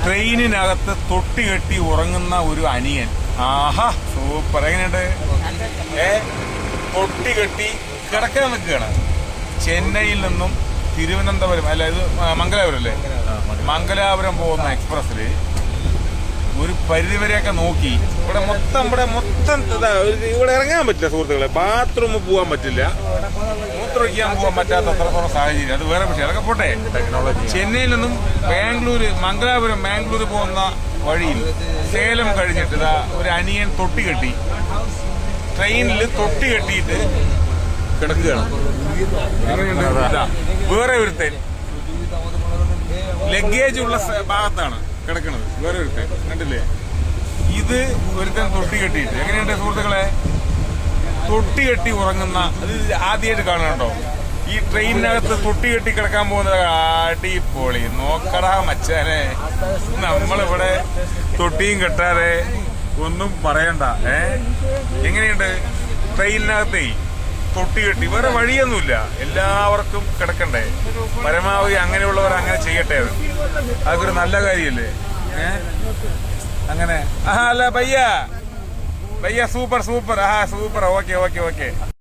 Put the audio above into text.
ട്രെയിനിനകത്ത് തൊട്ടി കെട്ടി ഉറങ്ങുന്ന ഒരു അനിയൻ. ആഹാ, സൂപ്പർ. എങ്ങനെയുണ്ട്? തൊട്ടി കെട്ടി കിടക്കാൻ നിൽക്കുകയാണ്. ചെന്നൈയിൽ നിന്നും തിരുവനന്തപുരം, അല്ല ഇത് മംഗലാപുരം അല്ലേ, മംഗലാപുരം പോകുന്ന എക്സ്പ്രസ്സിൽ ഒരു പരിധിവരെയൊക്കെ നോക്കി. ഇവിടെ മൊത്തം ഇവിടെ ഇറങ്ങാൻ പറ്റില്ല സുഹൃത്തുക്കളെ. ബാത്റൂമിൽ പോകാൻ പറ്റില്ല, മൂത്രമൊഴിക്കാൻ പോകാൻ പറ്റാത്ത അത്രത്തോളം സാഹചര്യം. അത് വേറെ പക്ഷേ അതൊക്കെ പോട്ടെ. ചെന്നൈയിൽ നിന്നും മംഗലാപുരം ബാംഗ്ലൂർ പോകുന്ന വഴിയിൽ സേലം കഴിഞ്ഞിട്ട് ഇതാ ഒരു അനിയൻ തൊട്ടി കെട്ടി, ട്രെയിനിൽ തൊട്ടി കെട്ടിയിട്ട് കിടക്കുകയാണ്. വേറെ ഒരുത്തൻ ലഗേജ് ഉള്ള ഭാഗത്താണ് കിടക്കുന്നത്. വേറെ ഒരുത്തൻ കണ്ടില്ലേ? ഇത് ഒരുത്തൻ തൊട്ടി കെട്ടിയിട്ട്. എങ്ങനെയുണ്ട് സുഹൃത്തുക്കളെ? തൊട്ടി കെട്ടി ഉറങ്ങുന്ന അത് ആദ്യമായിട്ട് കാണുന്നുണ്ടോ? ഈ ട്രെയിനിനകത്ത് തൊട്ടി കെട്ടി കിടക്കാൻ പോകുന്നത് അടിപൊളി. നോക്കടാ മച്ചാനെ, നമ്മളിവിടെ തൊട്ടിയും കെട്ടാതെ ഒന്നും പറയണ്ട. എങ്ങനെയുണ്ട്? ട്രെയിനിനകത്തേ തൊട്ടി കെട്ടി, വേറെ വഴിയൊന്നുമില്ല, എല്ലാവർക്കും കിടക്കണ്ടേ. പരമാവധി അങ്ങനെയുള്ളവർ അങ്ങനെ ചെയ്യട്ടെ. അതൊക്കെ ഒരു നല്ല കാര്യമല്ലേ? അങ്ങനെ അല്ല ഭയ്യ സൂപ്പർ സൂപ്പർ. സൂപ്പർ. ഓക്കെ.